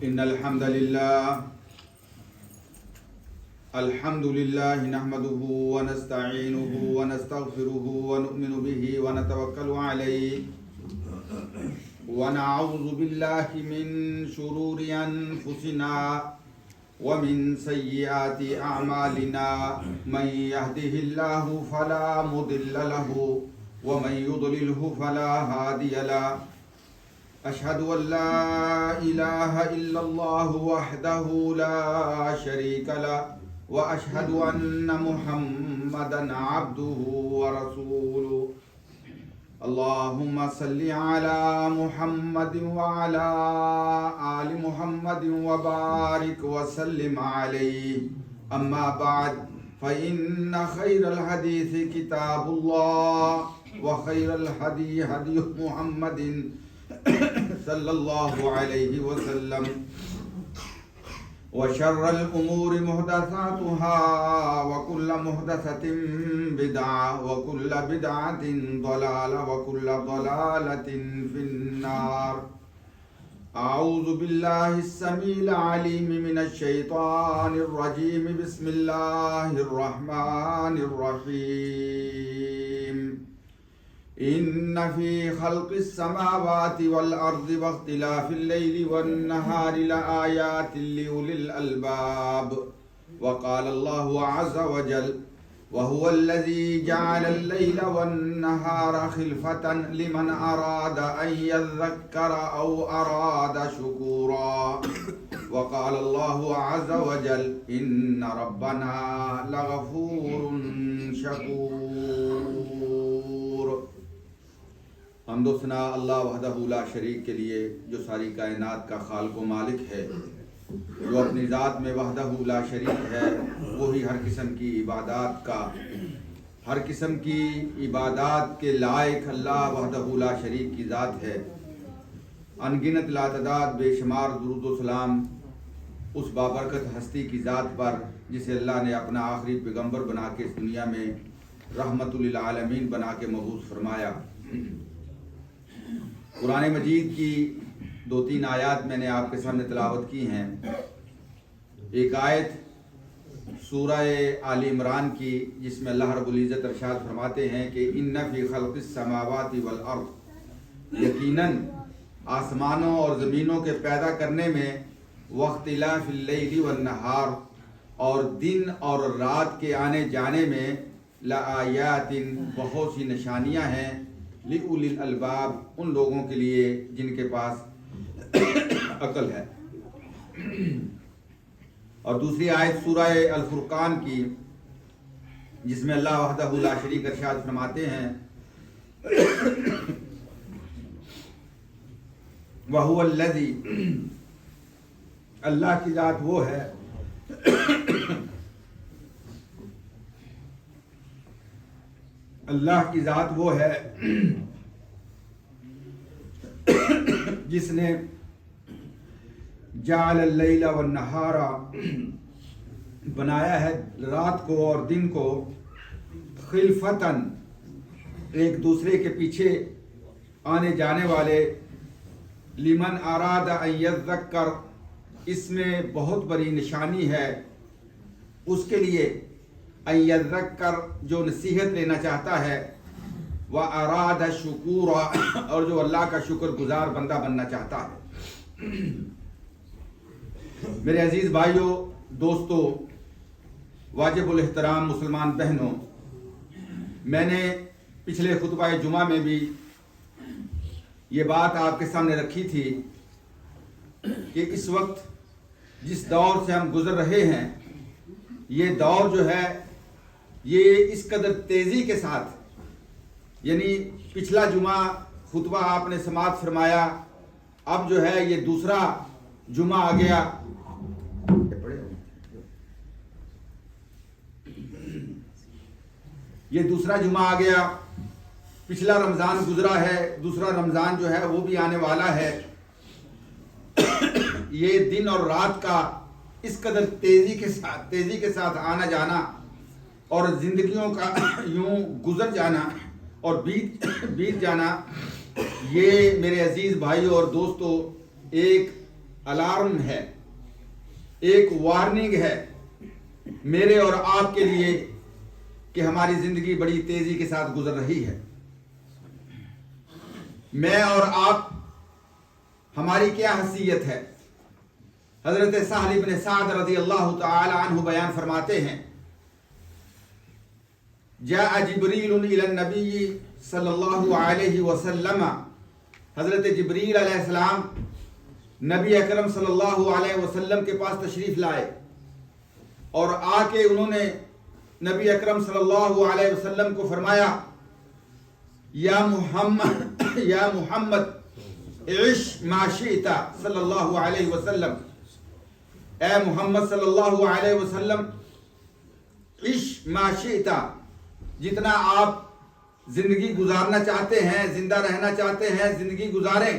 إن الحمد لله نحمده ونستعينه ونستغفره ونؤمن به ونتوكل عليه ونعوذ بالله من شرور أنفسنا ومن سيئات أعمالنا من يهده الله فلا مضل له ومن يضلله فلا هادي له أشهد أن لا إله إلا الله وحده لا شريك له وأشهد أن محمدا عبده ورسوله اللهم صل على محمد وعلى آل محمد وبارك وسلم عليه أما بعد فإن خير الحديث كتاب الله وخير الهدي هدي محمد صلی اللہ علیہ وسلم وشر الامور محدثاتها وكل محدثة بدعة وكل بدعة ضلالة وكل ضلالة في النار اعوذ بالله السميع العليم من الشيطان الرجيم بسم الله الرحمن الرحيم إن في خلق السماوات والأرض واختلاف الليل والنهار لآيات لأولي الألباب وقال الله عز وجل وهو الذي جعل الليل والنهار خلفة لمن أراد أن يذكر أو أراد شكورا وقال الله عز وجل إن ربنا لغفور شكور حمد و ثنا اللہ وحدہ لا شریک کے لیے جو ساری کائنات کا خالق و مالک ہے، جو اپنی ذات میں وحدہ لا شریک ہے، وہی ہر قسم کی عبادات کے لائق اللہ وحدہ لا شریک کی ذات ہے۔ انگنت لاتعداد بے شمار درود و سلام اس بابرکت ہستی کی ذات پر جسے اللہ نے اپنا آخری پیغمبر بنا کے اس دنیا میں رحمت للعالمین بنا کے مبعوث فرمایا۔ قرآن مجید کی 2-3 آیات میں نے آپ کے سامنے تلاوت کی ہیں۔ ایک آیت سورہ آل عمران کی جس میں اللہ رب العزت ارشاد فرماتے ہیں کہ ان فی خلق السماوات والارض، یقیناً آسمانوں اور زمینوں کے پیدا کرنے میں، واختلاف اللیل والنہار، اور دن اور رات کے آنے جانے میں، لآیات بہت سی نشانیاں ہیں، لِأُولِي الْأَلْبَابِ ان لوگوں کے لیے جن کے پاس عقل ہے۔ اور دوسری آیت سورہ الفرقان کی جس میں اللہ وحدہ لا شریک ارشاد فرماتے ہیں وَهُوَ الَّذِي، اللہ کی ذات وہ ہے جس نے جعل اللیل والنہار بنایا ہے رات کو اور دن کو، خلفتاً ایک دوسرے کے پیچھے آنے جانے والے، لمن اراد ان یذکر اس میں بہت بڑی نشانی ہے اس کے لیے، ان یذکر جو نصیحت لینا چاہتا ہے، وَأَرَادَ شُكُورًا اور جو اللہ کا شکر گزار بندہ بننا چاہتا ہے۔ میرے عزیز بھائیوں، دوستوں، واجب الاحترام مسلمان بہنوں، میں نے پچھلے خطبہ جمعہ میں بھی یہ بات آپ کے سامنے رکھی تھی کہ اس وقت جس دور سے ہم گزر رہے ہیں، یہ دور جو ہے یہ اس قدر تیزی کے ساتھ، یعنی پچھلا جمعہ خطبہ آپ نے سماعت فرمایا، اب جو ہے یہ دوسرا جمعہ آ گیا، پچھلا رمضان گزرا ہے، دوسرا رمضان جو ہے وہ بھی آنے والا ہے۔ یہ دن اور رات کا اس قدر تیزی کے ساتھ آنا جانا اور زندگیوں کا یوں گزر جانا اور بیت جانا، یہ میرے عزیز بھائیوں اور دوستوں ایک الارم ہے، ایک وارننگ ہے میرے اور آپ کے لیے کہ ہماری زندگی بڑی تیزی کے ساتھ گزر رہی ہے۔ میں اور آپ، ہماری کیا حیثیت ہے؟ حضرت سہل بن سعد رضی اللہ تعالی عنہ بیان فرماتے ہیں، جاء جبریل الی النبی صلی اللہ علیہ وسلم، حضرت جبریل علیہ السلام نبی اکرم صلی اللہ علیہ وسلم کے پاس تشریف لائے اور آ کے انہوں نے نبی اکرم صلی اللہ علیہ وسلم کو فرمایا، یا محمد عش ما شئت صلی اللہ علیہ وسلم، اے محمد صلی اللہ علیہ وسلم عش ما شئت، جتنا آپ زندگی گزارنا چاہتے ہیں، زندہ رہنا چاہتے ہیں، زندگی گزاریں۔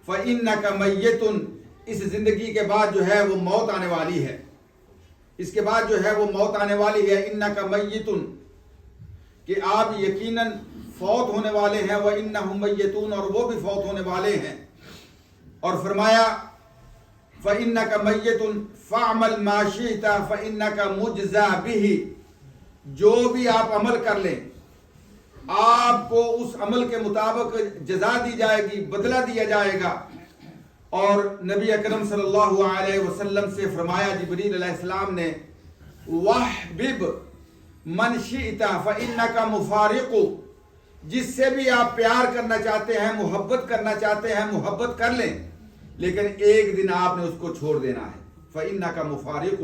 فَإِنَّكَ مَيِّتٌ، اس زندگی کے بعد جو ہے وہ موت آنے والی ہے، اس کے بعد جو ہے وہ موت آنے والی ہے۔ إِنَّكَ مَيِّتٌ، کہ آپ یقیناً فوت ہونے والے ہیں، وَإِنَّهُمْ مَيِّتُونَ، اور وہ بھی فوت ہونے والے ہیں۔ اور فرمایا فَإِنَّكَ مَيِّتٌ فَاعْمَلْ مَا شِئْتَ فَإِنَّكَ مُجْزَى بِهِ، جو بھی آپ عمل کر لیں آپ کو اس عمل کے مطابق جزا دی جائے گی، بدلہ دیا جائے گا۔ اور نبی اکرم صلی اللہ علیہ وسلم سے فرمایا جبریل علیہ السلام نے، وَحْبِبْ مَنْ شِئْتَ فَإِنَّكَ مُفَارِقُ، جس سے بھی آپ پیار کرنا چاہتے ہیں، محبت کرنا چاہتے ہیں، محبت کر لیں، لیکن ایک دن آپ نے اس کو چھوڑ دینا ہے۔ فَإِنَّكَ مُفَارِقُ،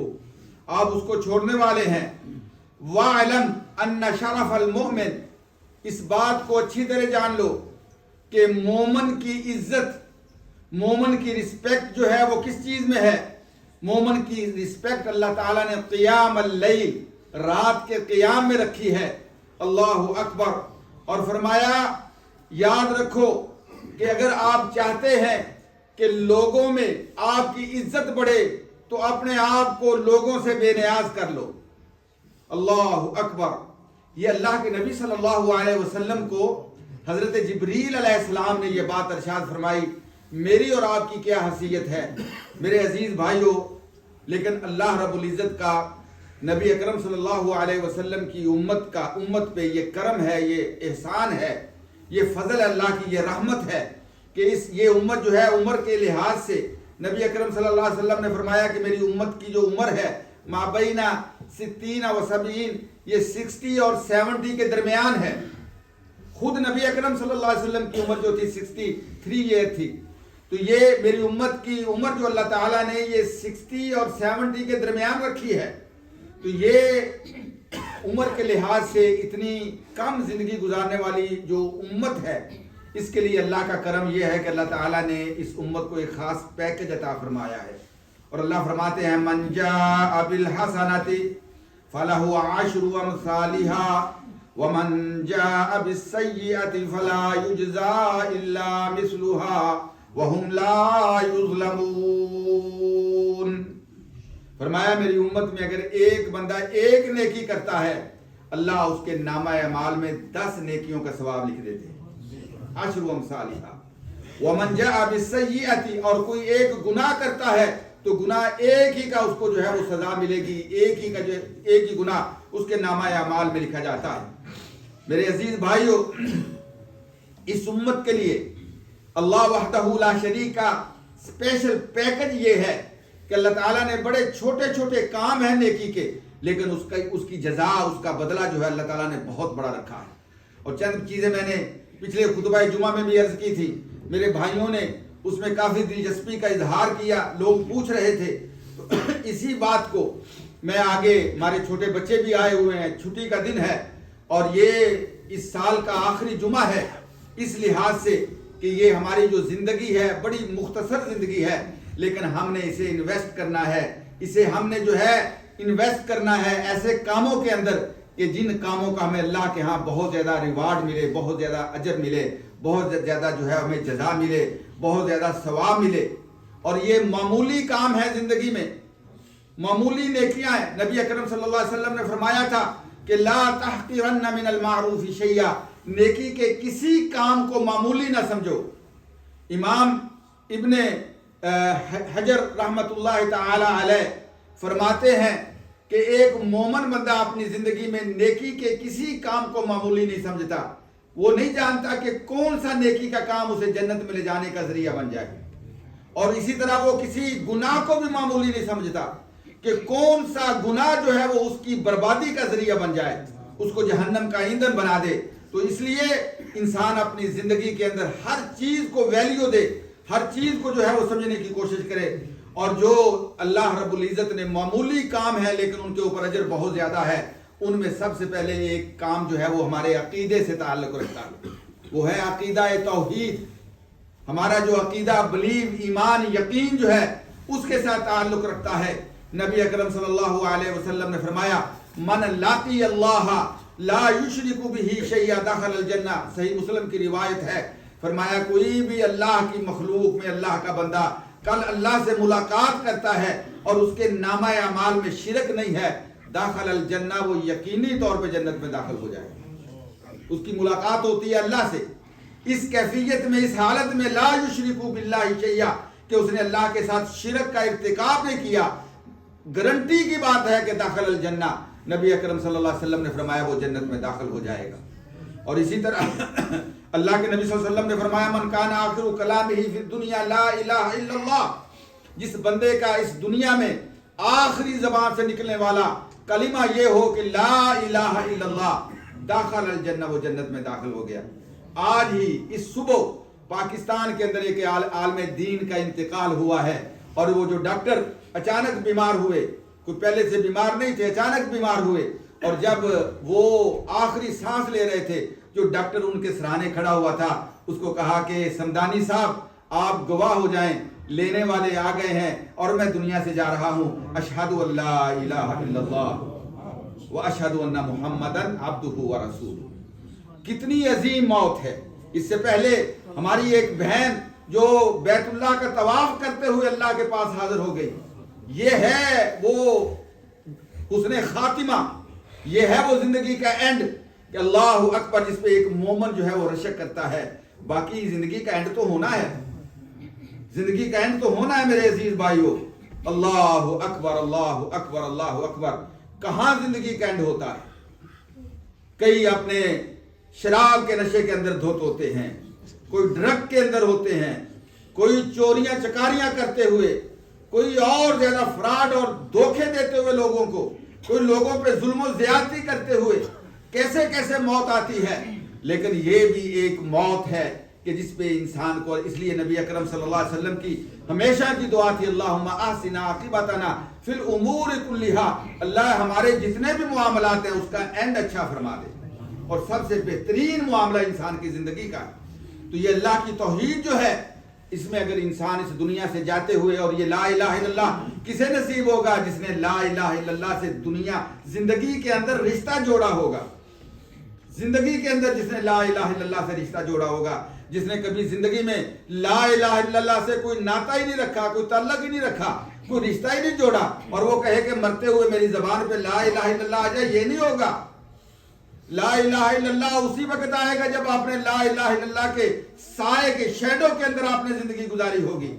آپ اس کو چھوڑنے والے ہیں۔ وَاعْلَمْ أَنَّ شَرَفَ الْمُؤْمِنِ، اس بات کو اچھی طرح جان لو کہ مومن کی عزت، مومن کی رسپیکٹ جو ہے وہ کس چیز میں ہے؟ مومن کی رسپیکٹ اللہ تعالیٰ نے قیام اللیل، رات کے قیام میں رکھی ہے۔ اللہ اکبر۔ اور فرمایا یاد رکھو کہ اگر آپ چاہتے ہیں کہ لوگوں میں آپ کی عزت بڑھے تو اپنے آپ کو لوگوں سے بے نیاز کر لو۔ اللہ اکبر۔ یہ اللہ کے نبی صلی اللہ علیہ وسلم کو حضرت جبریل علیہ السلام نے یہ بات ارشاد فرمائی۔ میری اور آپ کی کیا حیثیت ہے میرے عزیز بھائیوں، لیکن اللہ رب العزت کا نبی اکرم صلی اللہ علیہ وسلم کی امت پہ یہ کرم ہے، یہ احسان ہے، یہ فضل اللہ کی، یہ رحمت ہے کہ یہ امت جو ہے عمر کے لحاظ سے نبی اکرم صلی اللہ علیہ وسلم نے فرمایا کہ میری امت کی جو عمر ہے مابینہ 60 و 70، یہ 60 اور 70 کے درمیان ہے۔ خود نبی اکرم صلی اللہ علیہ وسلم کی عمر جو تھی 63 ایئر تھی، تو یہ میری امت کی عمر جو اللہ تعالیٰ نے یہ 60 اور 70 کے درمیان رکھی ہے، تو یہ عمر کے لحاظ سے اتنی کم زندگی گزارنے والی جو امت ہے، اس کے لیے اللہ کا کرم یہ ہے کہ اللہ تعالیٰ نے اس امت کو ایک خاص پیکج عطا فرمایا ہے۔ اور اللہ فرماتے ہیں من جاء بالحسنۃ فلہ عشر امثالها ومن جاء بالسیئۃ فلا یجزا الا مثلها وهم لا یظلمون۔ فرمایا میری امت میں اگر ایک بندہ ایک نیکی کرتا ہے، اللہ اس کے نامہ اعمال میں 10 نیکیوں کا ثواب لکھ دیتے ہیں، عشر امثالها۔ ومن جاء بالسیئۃ، اور کوئی ایک گناہ کرتا ہے تو گناہ ایک ہی کا اس کو جو ہے وہ سزا ملے گی، ایک ہی گناہ اس کے نامہ اعمال میں لکھا جاتا ہے۔ میرے عزیز بھائیوں، اس امت کے لیے اللہ وحدہ لا شریک کا اسپیشل پیکج یہ ہے کہ اللہ تعالیٰ نے بڑے چھوٹے چھوٹے کام ہیں نیکی کے، لیکن اس کی جزا، اس کا بدلہ جو ہے اللہ تعالیٰ نے بہت بڑا رکھا ہے۔ اور چند چیزیں میں نے پچھلے خطبہ جمعہ میں بھی عرض کی تھی، میرے بھائیوں نے اس میں کافی دلچسپی کا اظہار کیا، لوگ پوچھ رہے تھے، تو اسی بات کو میں آگے، ہمارے چھوٹے بچے بھی آئے ہوئے ہیں، چھٹی کا دن ہے اور یہ اس سال کا آخری جمعہ ہے، اس لحاظ سے کہ یہ ہماری جو زندگی ہے بڑی مختصر زندگی ہے، لیکن ہم نے اسے انویسٹ کرنا ہے، اسے ہم نے جو ہے انویسٹ کرنا ہے ایسے کاموں کے اندر کہ جن کاموں کا ہمیں اللہ کے ہاں بہت زیادہ ریوارڈ ملے، بہت زیادہ اجر ملے، بہت زیادہ جو ہے ہمیں جزا ملے، بہت زیادہ ثواب ملے۔ اور یہ معمولی کام ہے زندگی میں، معمولی نیکیاں ہیں۔ نبی اکرم صلی اللہ علیہ وسلم نے فرمایا تھا کہ لا تحقرن من المعروف شیئا، نیکی کے کسی کام کو معمولی نہ سمجھو۔ امام ابن حجر رحمت اللہ تعالی علیہ فرماتے ہیں کہ ایک مومن بندہ اپنی زندگی میں نیکی کے کسی کام کو معمولی نہیں سمجھتا. وہ نہیں جانتا کہ کون سا نیکی کا کام اسے جنت میں لے جانے کا ذریعہ بن جائے. اور اسی طرح وہ کسی گناہ کو بھی معمولی نہیں سمجھتا کہ کون سا گناہ جو ہے وہ اس کی بربادی کا ذریعہ بن جائے, اس کو جہنم کا ایندھن بنا دے. تو اس لیے انسان اپنی زندگی کے اندر ہر چیز کو ویلیو دے, ہر چیز کو جو ہے وہ سمجھنے کی کوشش کرے. اور جو اللہ رب العزت نے معمولی کام ہے لیکن ان کے اوپر اجر بہت زیادہ ہے, ان میں سب سے پہلے ایک کام جو ہے وہ ہمارے عقیدے سے تعلق رکھتا ہے, وہ ہے عقیدہ توحید. ہمارا جو عقیدہ بلیو, ایمان, یقین جو ہے اس کے ساتھ تعلق رکھتا ہے. نبی اکرم صلی اللہ علیہ وسلم نے فرمایا من لاقی اللہ لا یشرک بہ شیئا دخل الجنہ. صحیح مسلم کی روایت ہے, فرمایا کوئی بھی اللہ کی مخلوق میں اللہ کا بندہ کل اللہ سے ملاقات کرتا ہے اور اس کے نامہ اعمال میں شرک نہیں ہے, داخل الجنہ, وہ یقینی طور پہ جنت میں داخل ہو جائے. اس کی ملاقات ہوتی ہے اللہ سے اس کیفیت میں, اس حالت میں, لا یشرک باللہ شیئا, کہ اس نے اللہ کے ساتھ شرک کا ارتکاب نہیں کیا. گارنٹی کی بات ہے کہ داخل الجنہ. نبی اکرم صلی اللہ علیہ وسلم نے فرمایا وہ جنت میں داخل ہو جائے گا. اور اسی طرح اللہ کے نبی صلی اللہ علیہ وسلم نے فرمایا من کان آخر کلامہ فی الدنیا لا الہ الا اللہ, جس بندے کا اس دنیا میں آخری زبان سے نکلنے والا کلمہ یہ ہو کہ لا الہ الا اللہ, داخل الجنہ, وہ جنت میں داخل ہو گیا. آج ہی اس صبح پاکستان کے اندر ایک عالم دین کا انتقال ہوا ہے, اور وہ جو ڈاکٹر اچانک بیمار ہوئے, کوئی پہلے سے بیمار نہیں تھے, اچانک بیمار ہوئے, اور جب وہ آخری سانس لے رہے تھے, جو ڈاکٹر ان کے سرانے کھڑا ہوا تھا اس کو کہا کہ سمدانی صاحب آپ گواہ ہو جائیں, لینے والے آ گئے ہیں اور میں دنیا سے جا رہا ہوں, اشہد ان لا الہ الا اللہ و اشہد ان محمدن عبدہ و رسولہ. کتنی عظیم موت ہے. اس سے پہلے ہماری ایک بہن جو بیت اللہ کا طواف کرتے ہوئے اللہ کے پاس حاضر ہو گئی, یہ ہے وہ حسن خاتمہ, یہ ہے وہ زندگی کا اینڈ کہ اللہ اکبر, جس پہ ایک مومن جو ہے وہ رشک کرتا ہے. باقی زندگی کا اینڈ تو ہونا ہے, زندگی کا اینڈ تو ہونا ہے میرے عزیز بھائیو. اللہ اکبر, اللہ اکبر, اللہ اکبر. کہاں زندگی کا اینڈ ہوتا ہے؟ کئی اپنے شراب کے نشے کے اندر دھوت ہوتے ہیں, کوئی ڈرگ کے اندر ہوتے ہیں, کوئی چوریاں چکاریاں کرتے ہوئے, کوئی اور زیادہ فراڈ اور دھوکے دیتے ہوئے لوگوں کو, کوئی لوگوں پہ ظلم و زیادتی کرتے ہوئے. کیسے کیسے موت آتی ہے, لیکن یہ بھی ایک موت ہے کہ جس پہ انسان کو, اس لیے نبی اکرم صلی اللہ علیہ وسلم کی ہمیشہ کی دعا تھی اللہم احسن عاقبتنا فی الامور کلہا, اللہ ہمارے جتنے بھی معاملات ہیں اس کا اینڈ اچھا فرما دے. اور سب سے بہترین معاملہ انسان کی زندگی کا, تو یہ اللہ کی توحید جو ہے, اس میں اگر انسان اس دنیا سے جاتے ہوئے, اور یہ لا الہ الا اللہ کسے نصیب ہوگا جس نے لا الہ الا اللہ سے دنیا زندگی کے اندر رشتہ جوڑا ہوگا, زندگی کے اندر جس نے لا الہ الا اللہ سے رشتہ جوڑا ہوگا, جس نے کبھی زندگی میں لا الہ الا اللہ سے کوئی ناتا ہی نہیں رکھا, کوئی تعلق ہی نہیں رکھا, کوئی رشتہ ہی نہیں جوڑا, اور وہ کہے کہ مرتے ہوئے میری زبان پہ لا الہ الا اللہ آ جائے, یہ نہیں ہوگا. لا الہ الا اللہ اسی وقت آئے گا جب آپ نے لا الہ الا اللہ کے سائے کے شیڈو کے اندر آپ نے زندگی گزاری ہوگی,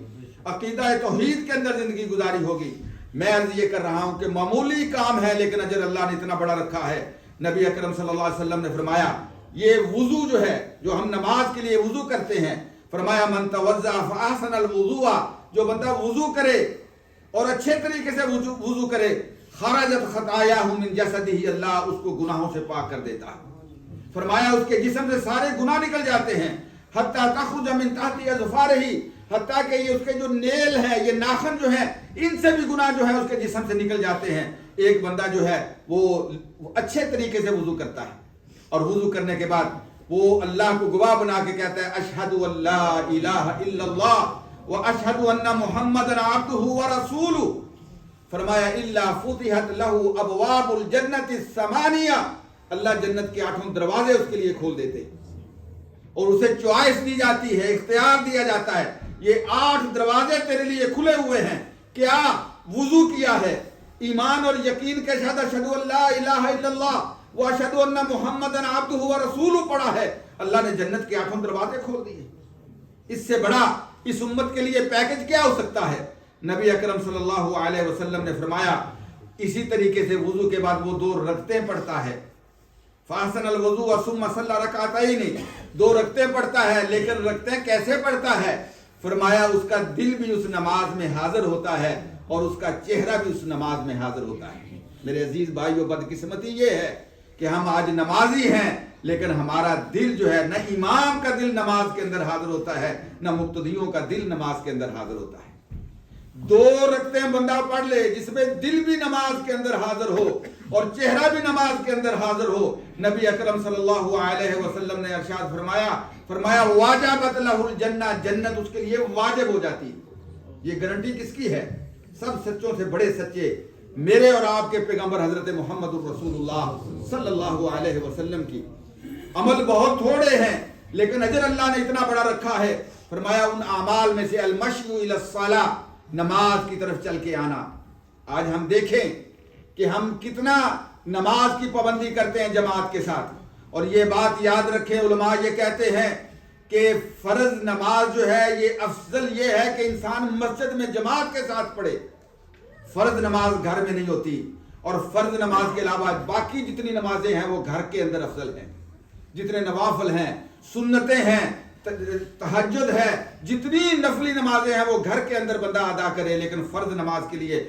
عقیدہ توحید کے اندر زندگی گزاری ہوگی. میں عرض یہ کر رہا ہوں کہ معمولی کام ہے لیکن اجر اللہ نے اتنا بڑا رکھا ہے. نبی اکرم صلی اللہ علیہ وسلم نے فرمایا یہ وضو جو ہے, جو ہم نماز کے لیے وضو کرتے ہیں, فرمایا من توضأ فاحسن الوضوء, جو بندہ وضو کرے اور اچھے طریقے سے وضو کرے, خرجت خطایاہ من جسدہ, اللہ اس کو گناہوں سے پاک کر دیتا ہے. فرمایا اس کے جسم سے سارے گناہ نکل جاتے ہیں, حتیٰ تخرج من تحت اظفارہ, حتیٰ کہ یہ اس کے جو نیل ہیں, یہ ناخن جو ہیں, ان سے بھی گناہ جو ہے اس کے جسم سے نکل جاتے ہیں. ایک بندہ جو ہے وہ اچھے طریقے سے وضو کرتا ہے, اور وضو کرنے کے بعد وہ اللہ کو گواہ بنا کے کہتا ہے اشہد ان لا الہ الا اللہ و اشہد ان محمدن عبدہ و رسولہ. فرمایا الا فتحت لہ ابواب الجنت الثمانیہ, اللہ جنت کے 8 دروازے اس کے لیے کھول دیتے, اور اسے چوائس دی جاتی ہے, اختیار دیا جاتا ہے, یہ 8 دروازے تیرے لیے کھلے ہوئے ہیں. کیا وضو کیا ہے, ایمان اور یقین کے ساتھ اشہد ان لا الہ الا اللہ و اشہد ان محمدن عبدہ و رسولہ پڑھا ہے, اللہ نے جنت کے 8 دروازے کھول دیے. اس سے بڑا اس امت کے لیے پیکج کیا ہو سکتا ہے؟ نبی اکرم صلی اللہ علیہ وسلم نے فرمایا اسی طریقے سے وضو کے بعد وہ 2 رکعتیں پڑھتا ہے. فاحسن الوضوء ثم صلی رکعتین، 2 رکعتیں پڑھتا ہے، لیکن رکعتیں کیسے پڑھتا ہے؟ فرمایا اس کا دل بھی اس نماز میں حاضر ہوتا ہے اور اس کا چہرہ بھی اس نماز میں حاضر ہوتا ہے. میرے عزیز بھائیو، بدقسمتی یہ ہے کہ ہم آج نمازی ہیں لیکن ہمارا دل جو ہے، نہ امام کا دل نماز کے اندر حاضر ہوتا ہے، نہ مقتدیوں کا دل نماز کے اندر حاضر ہوتا ہے. 2 رکعتیں بندہ پڑھ لے جس میں دل بھی نماز کے اندر حاضر ہو اور چہرہ بھی نماز کے اندر حاضر ہو. نبی اکرم صلی اللہ علیہ وسلم نے ارشاد فرمایا واجبت لہ الجنہ، جنت اس کے لیے واجب ہو جاتی. یہ گارنٹی کس کی ہے؟ سب سچوں سے بڑے سچے میرے اور آپ کے پیغمبر حضرت محمد الرسول اللہ صلی اللہ علیہ وسلم کی. عمل بہت تھوڑے ہیں لیکن اجر اللہ نے اتنا بڑا رکھا ہے. فرمایا ان اعمال میں سے المشی الی الصلاۃ، نماز کی طرف چل کے آنا. آج ہم دیکھیں کہ ہم کتنا نماز کی پابندی کرتے ہیں جماعت کے ساتھ. اور یہ بات یاد رکھیں، علماء یہ کہتے ہیں کہ فرض نماز جو ہے یہ افضل یہ ہے کہ انسان مسجد میں جماعت کے ساتھ پڑھے. فرض نماز گھر میں نہیں ہوتی، اور فرض نماز کے علاوہ باقی جتنی نمازیں ہیں وہ گھر کے اندر افضل ہیں. جتنے نوافل ہیں، سنتیں ہیں، تہجد ہے، جتنی نفلی نمازیں ہیں وہ گھر کے اندر بندہ ادا کرے، لیکن فرض نماز کے لیے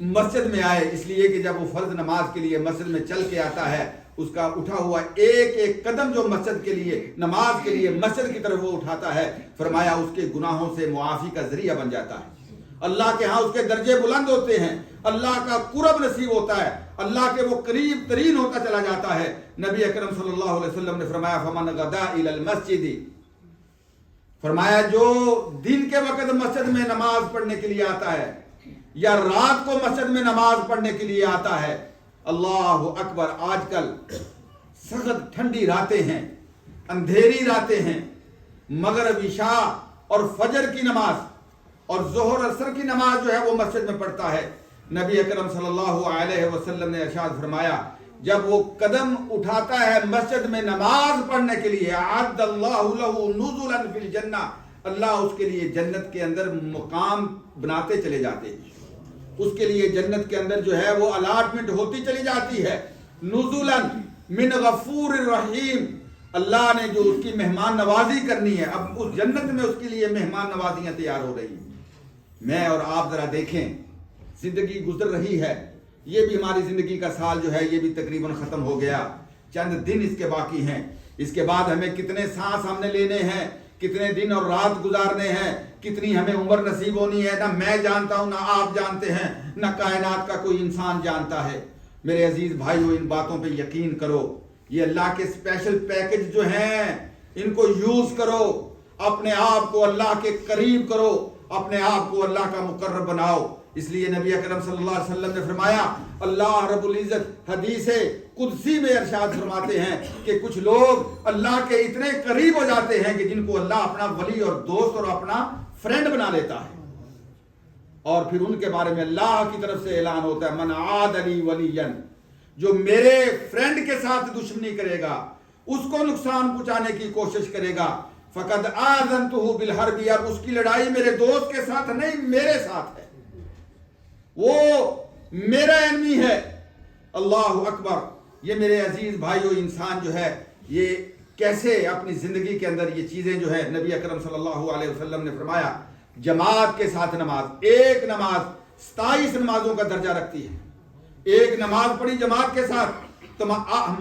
مسجد میں آئے. اس لیے کہ جب وہ فرض نماز کے لیے مسجد میں چل کے آتا ہے، اس کا اٹھا ہوا ایک ایک قدم جو مسجد کے لیے، نماز کے لیے مسجد کی طرف وہ اٹھاتا ہے، فرمایا اس کے گناہوں سے معافی کا ذریعہ بن جاتا ہے. اللہ کے ہاں اس کے درجے بلند ہوتے ہیں، اللہ کا قرب نصیب ہوتا ہے، اللہ کے وہ قریب ترین ہوتا چلا جاتا ہے. نبی اکرم صلی اللہ علیہ وسلم نے فرمایا فمن غدا الی المسجد، فرمایا جو دن کے وقت مسجد میں نماز پڑھنے کے لیے آتا ہے یا رات کو مسجد میں نماز پڑھنے کے لیے آتا ہے. اللہ اکبر، آج کل سخت ٹھنڈی راتیں ہیں، اندھیری راتیں ہیں، مغرب عشاء اور فجر کی نماز اور ظہر عصر کی نماز جو ہے وہ مسجد میں پڑھتا ہے. نبی اکرم صلی اللہ علیہ وسلم نے ارشاد فرمایا جب وہ قدم اٹھاتا ہے مسجد میں نماز پڑھنے کے لیے، اعد اللہ لہ نزلا فی الجنہ، اللہ اس کے لیے جنت کے اندر مقام بناتے چلے جاتے ہیں. اس کے لیے جنت کے اندر جو ہے وہ الاٹمنٹ ہوتی چلی جاتی ہے. نزلا من غفور الرحیم، اللہ نے جو اس کی مہمان نوازی کرنی ہے، اب اس جنت میں اس کے لیے مہمان نوازیاں تیار ہو رہی ہیں. میں اور آپ ذرا دیکھیں، زندگی گزر رہی ہے، یہ بھی ہماری زندگی کا سال جو ہے یہ بھی تقریباً ختم ہو گیا. چند دن اس کے باقی ہیں. اس کے بعد ہمیں کتنے سانس ہم نے لینے ہیں، کتنے دن اور رات گزارنے ہیں، کتنی ہمیں عمر نصیب ہونی ہے، نہ میں جانتا ہوں، نہ آپ جانتے ہیں، نہ کائنات کا کوئی انسان جانتا ہے. میرے عزیز بھائیو، ان باتوں پہ یقین کرو. یہ اللہ کے اسپیشل پیکج جو ہیں ان کو یوز کرو، اپنے آپ کو اللہ کے قریب کرو، اپنے آپ کو اللہ کا مقرب بناؤ. اس لیے نبی اکرم صلی اللہ علیہ وسلم نے فرمایا، اللہ رب العزت حدیث قدسی میں ارشاد فرماتے ہیں کہ کچھ لوگ اللہ کے اتنے قریب ہو جاتے ہیں کہ جن کو اللہ اپنا ولی اور دوست اور اپنا فرینڈ بنا لیتا ہے، اور پھر ان کے بارے میں اللہ کی طرف سے اعلان ہوتا ہے من عاد لی ولیا، جو میرے فرینڈ کے ساتھ دشمنی کرے گا، اس کو نقصان پہنچانے کی کوشش کرے گا، فقد آذنتہ بالحرب، اب اس کی لڑائی میرے دوست کے ساتھ نہیں، میرے ساتھ ہے، وہ میرا انمی ہے. اللہ اکبر. یہ میرے عزیز بھائیو، انسان جو ہے یہ کیسے اپنی زندگی کے اندر یہ چیزیں جو ہے، نبی اکرم صلی اللہ علیہ وسلم نے فرمایا جماعت کے ساتھ نماز، ایک نماز 27 نمازوں کا درجہ رکھتی ہے. ایک نماز پڑھی جماعت کے ساتھ تو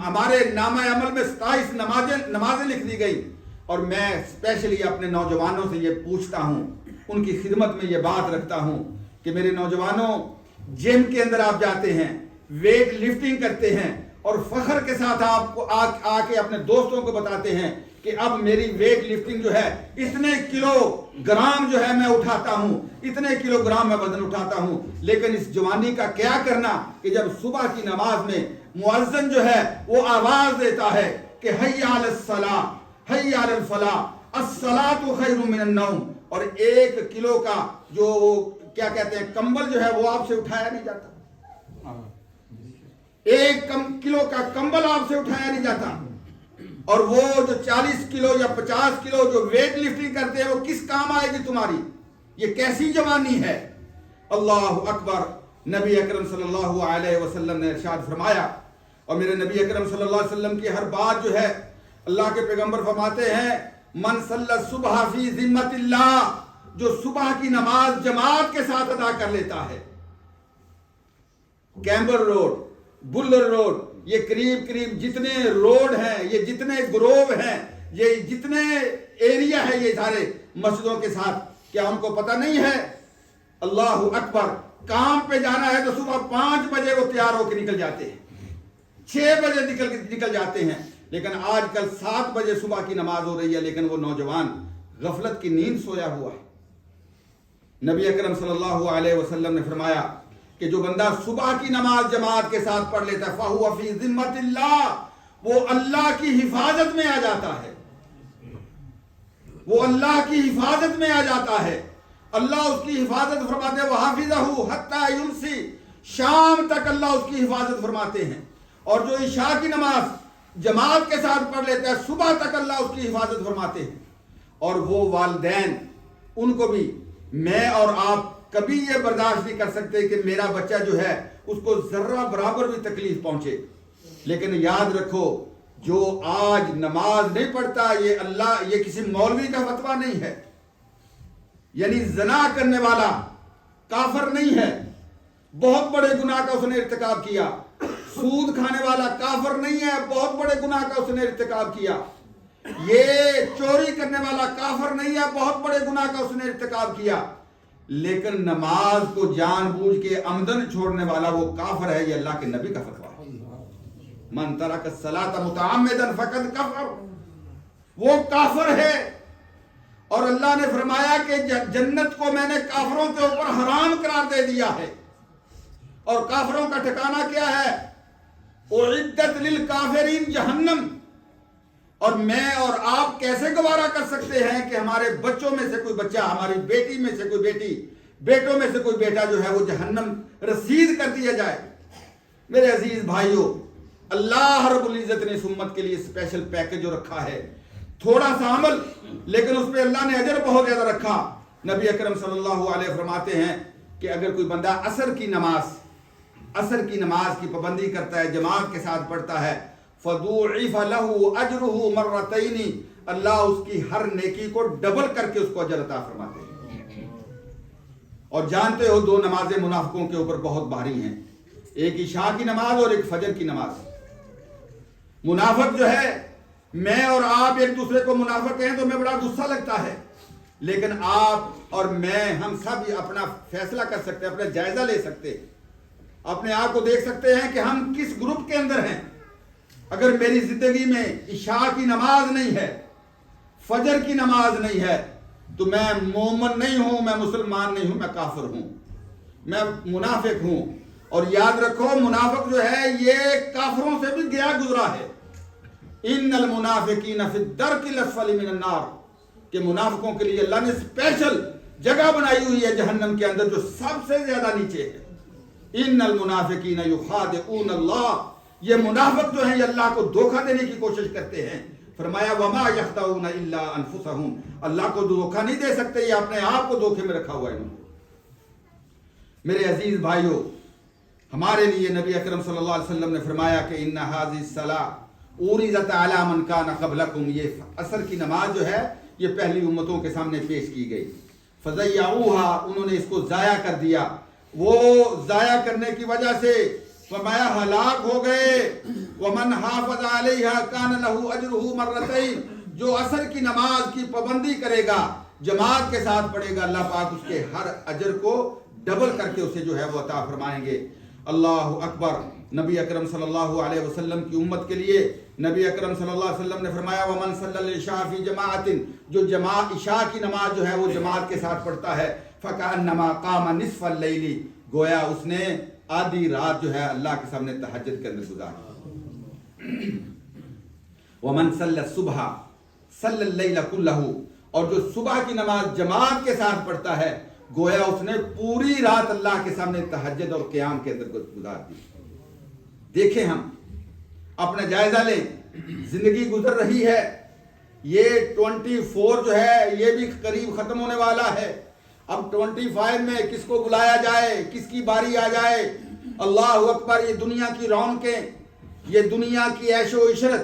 ہمارے نامہ عمل میں 27 نمازیں لکھ دی گئی. اور میں اسپیشلی اپنے نوجوانوں سے یہ پوچھتا ہوں، ان کی خدمت میں یہ بات رکھتا ہوں کہ میرے نوجوانوں، جم کے اندر آپ جاتے ہیں، ویٹ لفٹنگ کرتے ہیں اور فخر کے ساتھ آپ کو آ کے اپنے دوستوں کو بتاتے ہیں کہ اب میری ویٹ لفٹنگ جو ہے اتنے کلو گرام جو ہے میں اٹھاتا ہوں، اتنے کلو گرام میں وزن اٹھاتا ہوں. لیکن اس جوانی کا کیا کرنا کہ جب صبح کی نماز میں مؤذن جو ہے وہ آواز دیتا ہے کہ حی علی الصلاۃ، حی علی الفلاح، الصلاۃ خیر من النوم، اور 1 کلو کا جو کیا کہتے ہیں کمبل جو ہے وہ آپ سے اٹھایا نہیں جاتا، 1 کلو کا کمبل آپ سے اٹھایا نہیں جاتا. اور وہ جو 40 کلو یا 50 کلو جو ویٹ لفٹنگ کرتے ہیں وہ کس کام آئے گی تمہاری؟ یہ کیسی جوانی ہے؟ اللہ اکبر۔ نبی اکرم صلی اللہ علیہ وسلم نے ارشاد فرمایا، اور میرے نبی اکرم صلی اللہ علیہ وسلم کی ہر بات جو ہے، اللہ کے پیغمبر فرماتے ہیں من صلی الصبح فی ذمت اللہ، جو صبح کی نماز جماعت کے ساتھ ادا کر لیتا ہے۔ کیمبر روڈ، بلر روڈ، یہ قریب جتنے روڈ ہیں، یہ جتنے گروہ ہیں، یہ جتنے ایریا ہے، یہ سارے مسجدوں کے ساتھ، کیا ان کو پتہ نہیں ہے؟ اللہ اکبر۔ کام پہ جانا ہے تو صبح 5 بجے وہ تیار ہو کے نکل جاتے ہیں، 6 بجے نکل جاتے ہیں، لیکن آج کل 7 بجے صبح کی نماز ہو رہی ہے، لیکن وہ نوجوان غفلت کی نیند سویا ہوا ہے۔ نبی اکرم صلی اللہ علیہ وسلم نے فرمایا کہ جو بندہ صبح کی نماز جماعت کے ساتھ پڑھ لیتا ہے فَهُوَ فِي ذِمَّةِ اللَّهِ، وہ اللہ کی حفاظت میں آ جاتا ہے، وہ اللہ کی حفاظت میں آ جاتا ہے۔ اللہ اس کی حفاظت فرماتے ہیں وَحَافِظَهُ حَتَّى يُمْسِي، شام تک اللہ اس کی حفاظت فرماتے ہیں۔ اور جو عشاء کی نماز جماعت کے ساتھ پڑھ لیتا ہے صبح تک اللہ اس کی حفاظت فرماتے ہیں۔ اور وہ والدین، ان کو بھی میں اور آپ کبھی یہ برداشت نہیں کر سکتے کہ میرا بچہ جو ہے اس کو ذرہ برابر بھی تکلیف پہنچے، لیکن یاد رکھو جو آج نماز نہیں پڑھتا یہ کسی مولوی کا فتویٰ نہیں ہے، یعنی زنا کرنے والا کافر نہیں ہے، بہت بڑے گناہ کا اس نے ارتکاب کیا۔ سود کھانے والا کافر نہیں ہے، بہت بڑے گناہ کا اس نے ارتکاب کیا۔ یہ چوری کرنے والا کافر نہیں ہے، بہت بڑے گناہ کا اس نے ارتکاب کیا۔ لیکن نماز کو جان بوجھ کے عمدن چھوڑنے والا وہ کافر ہے، یہ اللہ کے نبی کا فتویٰ ہے۔ من ترک الصلاۃ متعمدا فقد کفر، وہ کافر ہے۔ اور اللہ نے فرمایا کہ جنت کو میں نے کافروں کے اوپر حرام قرار دے دیا ہے، اور کافروں کا ٹھکانہ کیا ہے؟ اعدت للکافرین جہنم۔ اور میں اور آپ کیسے گوارا کر سکتے ہیں کہ ہمارے بچوں میں سے کوئی بچہ، ہماری بیٹی میں سے کوئی بیٹی، بیٹوں میں سے کوئی بیٹا جو ہے وہ جہنم رسید کر دیا جائے؟ میرے عزیز بھائیوں، اللہ رب العزت نے اس امت کے لیے اسپیشل پیکج جو رکھا ہے، تھوڑا سا عمل لیکن اس پہ اللہ نے اجر بہت زیادہ رکھا۔ نبی اکرم صلی اللہ علیہ وسلم فرماتے ہیں کہ اگر کوئی بندہ عصر کی نماز کی پابندی کرتا ہے، جماعت کے ساتھ پڑھتا ہے، فَضُوعِفَ لَهُ أَجْرُهُ مَرَّتَيْنِ، اللہ اس کی ہر نیکی کو ڈبل کر کے اس کو اجر عطا فرماتے ہیں۔ اور جانتے ہو 2 نمازیں منافقوں کے اوپر بہت بھاری ہیں، ایک عشاء کی نماز اور ایک فجر کی نماز۔ منافق جو ہے، میں اور آپ ایک دوسرے کو منافق کہیں تو میں بڑا غصہ لگتا ہے، لیکن آپ اور میں، ہم سب اپنا فیصلہ کر سکتے ہیں، اپنا جائزہ لے سکتے ہیں، اپنے آپ کو دیکھ سکتے ہیں کہ ہم کس گروپ کے اندر ہیں۔ اگر میری زندگی میں عشاء کی نماز نہیں ہے، فجر کی نماز نہیں ہے، تو میں مومن نہیں ہوں، میں مسلمان نہیں ہوں، میں کافر ہوں، میں منافق ہوں۔ اور یاد رکھو منافق جو ہے یہ کافروں سے بھی گیا گزرا ہے۔ ان المنافقین فی الدرک الاسفل من النار، کہ منافقوں کے لیے اللہ نے اسپیشل جگہ بنائی ہوئی ہے جہنم کے اندر جو سب سے زیادہ نیچے ہے۔ ان المنافقین یخادعون اللہ، یہ منافق جو ہیں یہ اللہ کو دھوکہ دینے کی کوشش کرتے ہیں۔ فرمایا وما یخدعون الا انفسهم، اللہ کو دھوکہ نہیں دے سکتے، یہ اپنے آپ کو دھوکے میں رکھا ہوا ہے۔ میرے عزیز بھائیوں، ہمارے لیے نبی اکرم صلی اللہ علیہ وسلم نے فرمایا کہ ان هذه الصلاۃ اورزت علی من کان قبلکم، یہ عصر کی نماز جو ہے یہ پہلی امتوں کے سامنے پیش کی گئی۔ فضیعوها، انہوں نے اس کو ضائع کر دیا، وہ ضائع کرنے کی وجہ سے فرمایا ہلاک ہو گئے۔ ومن حافظ علیہا کان لہ اجرہ مرتین، جو عصر کی نماز کی پابندی کرے گا، جماعت کے ساتھ پڑھے گا، اللہ پاک اس کے ہر اجر کو ڈبل کر کے اسے جو ہے وہ عطا فرمائیں گے۔ اللہ اکبر۔ نبی اکرم صلی اللہ علیہ وسلم کی امت کے لیے نبی اکرم صلی اللہ علیہ وسلم نے فرمایا ومن صلی العشاء فی جماعت، جو عشاء کی نماز جو ہے وہ جماعت کے ساتھ پڑھتا ہے، فکأنما قام نصف اللیل، گویا اس نے آدھی رات جو ہے اللہ کے سامنے تہجد کے اندر گزاری۔ ومن صلی الصبح صلی اللیل کلہ، اور جو صبح کی نماز جماعت کے ساتھ پڑھتا ہے گویا اس نے پوری رات اللہ کے سامنے تہجد اور قیام کے اندر گزار دی۔ دیکھیں ہم اپنا جائزہ لیں زندگی گزر رہی ہے، یہ 24 جو ہے یہ بھی قریب ختم ہونے والا ہے۔ اب 25 میں کس کو بلایا جائے، کس کی باری آ جائے۔ اللہ اکبر، یہ دنیا کی رونقیں، یہ دنیا کی عیش و عشرت،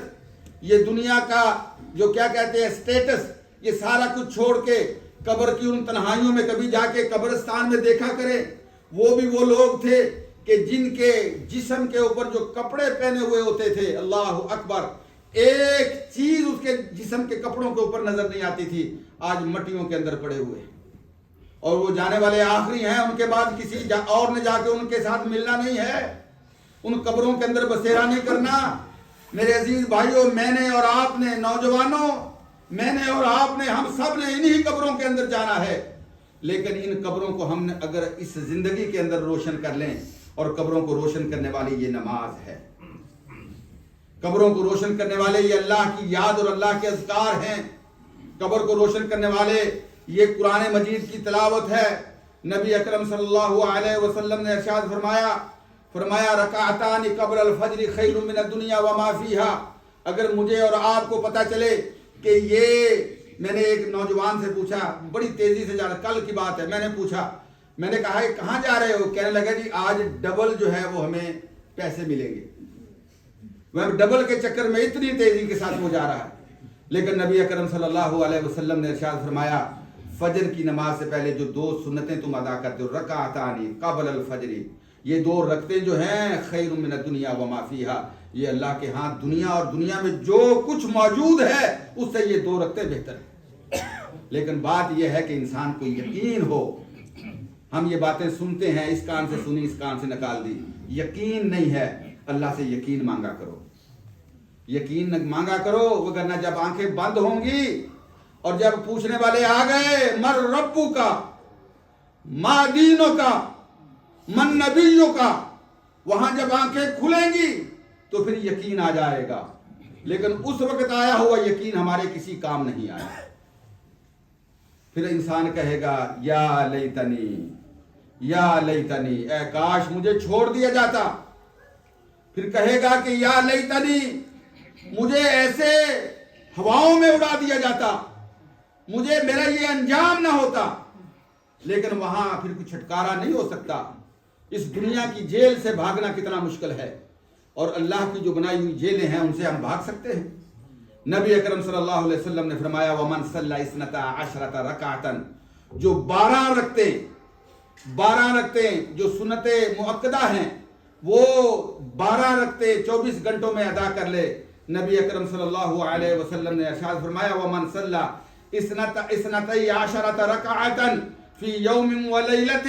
یہ دنیا کا جو کیا کہتے ہیں سٹیٹس، یہ سارا کچھ چھوڑ کے قبر کی ان تنہائیوں میں کبھی جا کے قبرستان میں دیکھا کرے، وہ بھی وہ لوگ تھے کہ جن کے جسم کے اوپر جو کپڑے پہنے ہوئے ہوتے تھے، اللہ اکبر، ایک چیز اس کے جسم کے کپڑوں کے اوپر نظر نہیں آتی تھی، آج مٹیوں کے اندر پڑے ہوئے، اور وہ جانے والے آخری ہیں، ان کے بعد کسی اور نے جا کے ان کے ساتھ ملنا نہیں ہے، ان قبروں کے اندر بسیرا نہیں کرنا۔ میرے عزیز بھائیوں، میں نے اور آپ نے، نوجوانوں، میں نے اور آپ نے، ہم سب نے انہی قبروں کے اندر جانا ہے، لیکن ان قبروں کو ہم نے اگر اس زندگی کے اندر روشن کر لیں، اور قبروں کو روشن کرنے والی یہ نماز ہے، قبروں کو روشن کرنے والے یہ اللہ کی یاد اور اللہ کے اذکار ہیں، قبر کو روشن کرنے والے یہ قرآن مجید کی تلاوت ہے۔ نبی اکرم صلی اللہ علیہ وسلم نے ارشاد فرمایا رکعتان قبل الفجر خیر من الدنیا وما فیہا۔ اگر مجھے اور آپ کو پتا چلے کہ یہ، میں نے ایک نوجوان سے پوچھا، بڑی تیزی سے جا رہا، کل کی بات ہے، میں نے پوچھا، میں نے کہا کہ کہاں جا رہے ہو؟ کہنے لگا جی آج ڈبل جو ہے وہ ہمیں پیسے ملیں گے۔ وہ ڈبل کے چکر میں اتنی تیزی کے ساتھ وہ جا رہا ہے، لیکن نبی اکرم صلی اللہ علیہ وسلم نے ارشاد فرمایا فجر کی نماز سے پہلے جو 2 سنتیں تم ادا کرتے ہو، رکعتان قبل الفجر، یہ 2 رکعتیں جو ہیں خیر من الدنیا وما فیہا، یہ اللہ کے ہاں دنیا اور دنیا میں جو کچھ موجود ہے اس سے یہ 2 رکعتیں بہتر ہیں۔ لیکن بات یہ ہے کہ انسان کو یقین ہو۔ ہم یہ باتیں سنتے ہیں، اس کان سے سنی اس کان سے نکال دی، یقین نہیں ہے، اللہ سے یقین مانگا کرو، یقین مانگا کرو، وگرنہ جب آنکھیں بند ہوں گی اور جب پوچھنے والے آ گئے مر ربو کا، ما دینوں کا، من نبیوں کا، وہاں جب آنکھیں کھلیں گی تو پھر یقین آ جائے گا، لیکن اس وقت آیا ہوا یقین ہمارے کسی کام نہیں آیا۔ پھر انسان کہے گا یا لیتنی، یا لیتنی، اے کاش مجھے چھوڑ دیا جاتا۔ پھر کہے گا کہ یا لیتنی، مجھے ایسے ہواؤں میں اڑا دیا جاتا، مجھے میرا یہ انجام نہ ہوتا۔ لیکن وہاں پھر کوئی چھٹکارا نہیں ہو سکتا۔ اس دنیا کی جیل سے بھاگنا کتنا مشکل ہے، اور اللہ کی جو بنائی ہوئی جیلیں ہیں ان سے ہم بھاگ سکتے ہیں۔ نبی اکرم صلی اللہ علیہ وسلم نے فرمایا ومن صلی 12 رکعتن، جو 12 رکعتیں جو سنت مؤکدہ ہیں وہ 12 رکعتیں 24 گھنٹوں میں ادا کر لے، نبی اکرم صلی اللہ علیہ وسلم نے ارشاد فرمایا ومن صلی 12 رکعتن فی یوم ولیلۃ،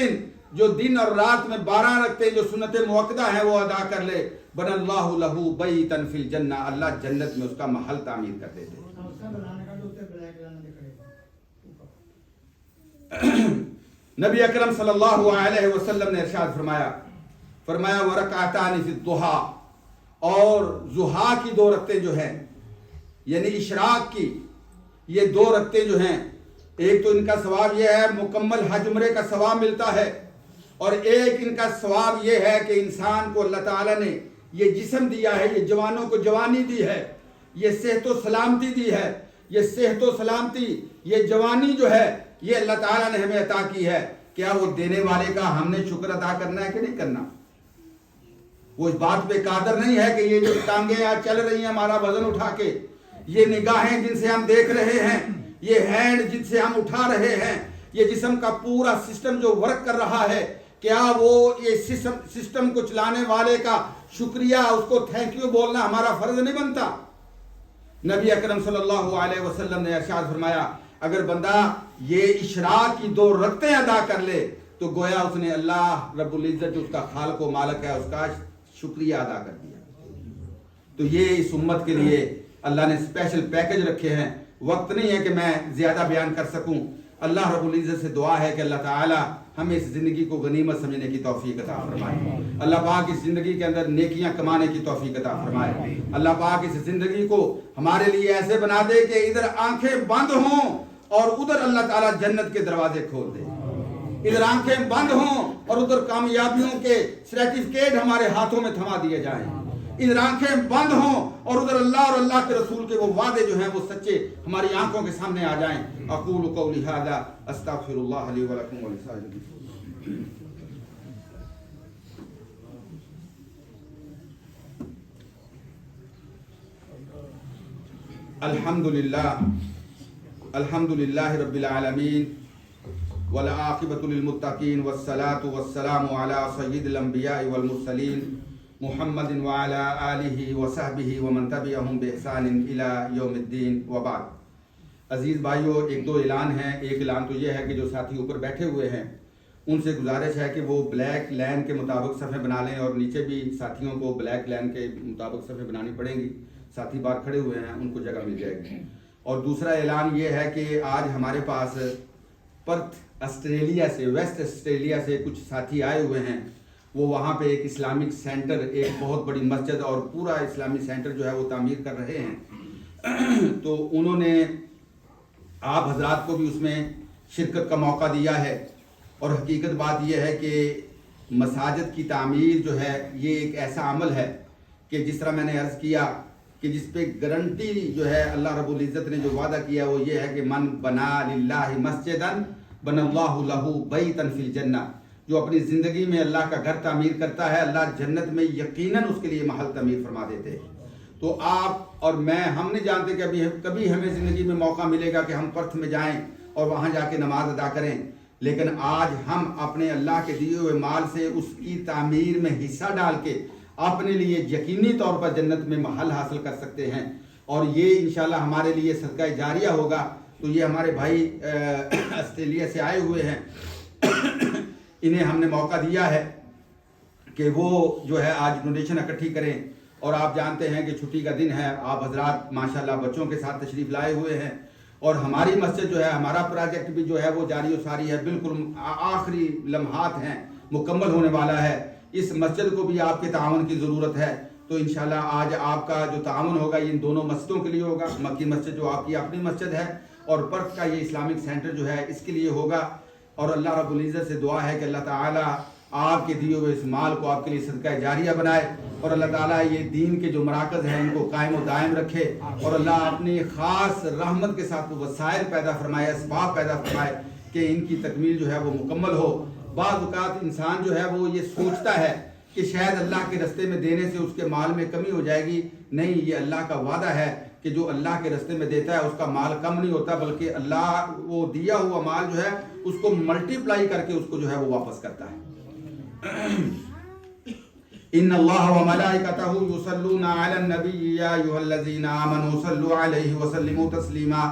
جو دن اور رات میں 12 رکعتیں جو سنت مؤکدہ ہیں وہ ادا کر لے، بن اللہ لہ بیتا فی الجنہ، اللہ جنت میں اس کا محل تعمیر کر دیتے۔ نبی اکرم صلی اللہ علیہ وسلم نے ارشاد فرمایا ورکعتان فی الضحیٰ، اور ضحیٰ کی 2 رکعتیں جو ہیں یعنی اشراق کی، یہ 2 رکعتیں جو ہیں، ایک تو ان کا ثواب یہ ہے مکمل حج عمرے کا ثواب ملتا ہے، اور ایک ان کا ثواب یہ ہے کہ انسان کو اللہ تعالیٰ نے یہ جسم دیا ہے، یہ جوانوں کو جوانی دی ہے، یہ صحت و سلامتی دی ہے، یہ صحت و سلامتی، یہ جوانی جو ہے یہ اللہ تعالیٰ نے ہمیں عطا کی ہے۔ کیا وہ دینے والے کا ہم نے شکر ادا کرنا ہے کہ نہیں کرنا؟ وہ اس بات پہ قادر نہیں ہے کہ یہ جو ٹانگیں آج چل رہی ہیں ہمارا وزن اٹھا کے، یہ نگاہیں جن سے ہم دیکھ رہے ہیں، یہ ہینڈ جن سے ہم اٹھا رہے ہیں، یہ جسم کا پورا سسٹم جو ورک کر رہا ہے، کیا وہ یہ سسٹم کو چلانے والے کا شکریہ، اس کو تھینک یو بولنا ہمارا فرض نہیں بنتا؟ نبی اکرم صلی اللہ علیہ وسلم نے ارشاد فرمایا اگر بندہ یہ اشراق کی 2 رکعتیں ادا کر لے تو گویا اس نے اللہ رب العزت جو اس کا خالق و مالک ہے اس کا شکریہ ادا کر دیا۔ تو یہ اس امت کے لیے اللہ نے اسپیشل پیکج رکھے ہیں۔ وقت نہیں ہے کہ میں زیادہ بیان کر سکوں۔ اللہ رب العزت سے دعا ہے کہ اللہ تعالی ہمیں اس زندگی کو غنیمت سمجھنے کی توفیق عطا فرمائے۔ اللہ پاک اس زندگی کے اندر نیکیاں کمانے کی توفیق عطا فرمائے۔ اللہ پاک اس زندگی کو ہمارے لیے ایسے بنا دے کہ ادھر آنکھیں بند ہوں اور ادھر اللہ تعالیٰ جنت کے دروازے کھول دے، ادھر آنکھیں بند ہوں اور ادھر کامیابیوں کے سرٹیفکیٹ ہمارے ہاتھوں میں تھما دیے جائیں۔ ادھر آنکھیں بند ہوں اور ادھر اللہ اور اللہ کے رسول کے وہ وعدے جو ہیں وہ سچے ہماری آنکھوں کے سامنے آ جائیں. اقول قولی ھذا استغفر اللہ لی ولکم ولسائر المسلمین. الحمدللہ رب العالمین والعاقبۃ للمتقین والصلاة والسلام علی سید الانبیاء والمرسلین محمد وعلی آلہ وصحبہ ومن تبعہم بإحسان الی یوم الدین وبعد. عزیز بھائیو، ایک دو اعلان ہیں. ایک اعلان تو یہ ہے کہ جو ساتھی اوپر بیٹھے ہوئے ہیں ان سے گزارش ہے کہ وہ بلیک لین کے مطابق صفحے بنا لیں، اور نیچے بھی ساتھیوں کو بلیک لین کے مطابق صفحے بنانی پڑیں گی. ساتھی باہر کھڑے ہوئے ہیں، ان کو جگہ مل جائے گی. اور دوسرا اعلان یہ ہے کہ آج ہمارے پاس پرتھ آسٹریلیا سے، ویسٹ آسٹریلیا سے کچھ ساتھی آئے ہوئے ہیں. وہ وہاں پہ ایک اسلامک سینٹر، ایک بہت بڑی مسجد اور پورا اسلامی سینٹر جو ہے وہ تعمیر کر رہے ہیں. تو انہوں نے آپ حضرات کو بھی اس میں شرکت کا موقع دیا ہے. اور حقیقت بات یہ ہے کہ مساجد کی تعمیر جو ہے یہ ایک ایسا عمل ہے کہ جس طرح میں نے عرض کیا کہ جس پہ گارنٹی جو ہے اللہ رب العزت نے جو وعدہ کیا وہ یہ ہے کہ من بنا للہ مسجدا بنى اللہ لہ بیتا فی الجنہ. جو اپنی زندگی میں اللہ کا گھر تعمیر کرتا ہے اللہ جنت میں یقیناً اس کے لیے محل تعمیر فرما دیتے ہیں. تو آپ اور میں ہم نہیں جانتے کہ کبھی ہمیں زندگی میں موقع ملے گا کہ ہم پرتھ میں جائیں اور وہاں جا کے نماز ادا کریں، لیکن آج ہم اپنے اللہ کے دیے ہوئے مال سے اس کی تعمیر میں حصہ ڈال کے اپنے لیے یقینی طور پر جنت میں محل حاصل کر سکتے ہیں. اور یہ انشاءاللہ ہمارے لیے صدقہ جاریہ ہوگا. تو یہ ہمارے بھائی آسٹریلیا سے آئے ہوئے ہیں، انہیں ہم نے موقع دیا ہے کہ وہ جو ہے آج ڈونیشن اکٹھی کریں. اور آپ جانتے ہیں کہ چھٹی کا دن ہے، آپ حضرات ماشاءاللہ بچوں کے ساتھ تشریف لائے ہوئے ہیں. اور ہماری مسجد جو ہے، ہمارا پروجیکٹ بھی جو ہے وہ جاری و ساری ہے، بالکل آخری لمحات ہیں، مکمل ہونے والا ہے. اس مسجد کو بھی آپ کے تعاون کی ضرورت ہے. تو انشاءاللہ آج آپ کا جو تعاون ہوگا یہ ان دونوں مسجدوں کے لیے ہوگا. مکی مسجد جو آپ کی اپنی مسجد ہے اور پرتھ کا یہ اسلامک سینٹر جو ہے اس کے لیے ہوگا. اور اللہ رب العزت سے دعا ہے کہ اللہ تعالیٰ آپ کے دیے ہوئے اس مال کو آپ کے لیے صدقہ جاریہ بنائے، اور اللہ تعالیٰ یہ دین کے جو مراکز ہیں ان کو قائم و دائم رکھے، اور اللہ اپنی خاص رحمت کے ساتھ وسائل پیدا فرمائے، اسباب پیدا فرمائے کہ ان کی تکمیل جو ہے وہ مکمل ہو. بعض اوقات انسان جو ہے وہ یہ سوچتا ہے کہ شاید اللہ کے رستے میں دینے سے اس کے مال میں کمی ہو جائے گی. نہیں، یہ اللہ کا وعدہ ہے کہ جو اللہ کے رستے میں دیتا ہے اس کا مال کم نہیں ہوتا، بلکہ اللہ وہ دیا ہوا مال جو ہے اس کو ملٹی پلائی کر کے اس کو جو ہے وہ واپس کرتا ہے. ان اللہ وملائکتہ یصلون علی النبی یا ایھا الذین آمنوا صلوا علیہ وسلموا تسلیما.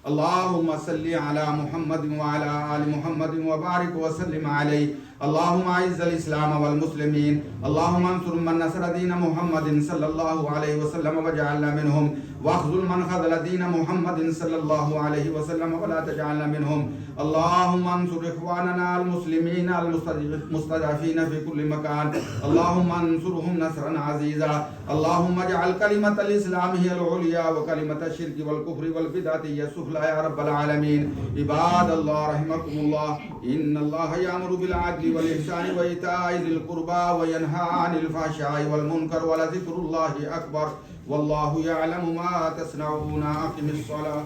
اللهم صل على محمد وعلى آل محمد وبارك وسلم عليه. اللهم اعز الاسلام والمسلمين. اللهم انصر من نصر دين محمد صلى الله عليه وسلم واجعلنا منهم، واخذل من خذل دين محمد صلى الله عليه وسلم ولا تجعلنا منهم. اللهم انصر اخواننا المسلمين المستضعفين في كل مكان. اللهم انصرهم نصرا عزيزا. اللهم اجعل كلمة الاسلام هي العليا وكلمة الشرك والكفر والبدعة هي السفلى يا رب العالمين. عباد الله رحمكم الله، ان الله يأمر بالعدل والإحسان وإيتاء ذي القربى وينهى عن الفحشاء والمنكر ولذكر الله أكبر والله يعلم ما تصنعون. أقم الصلاة.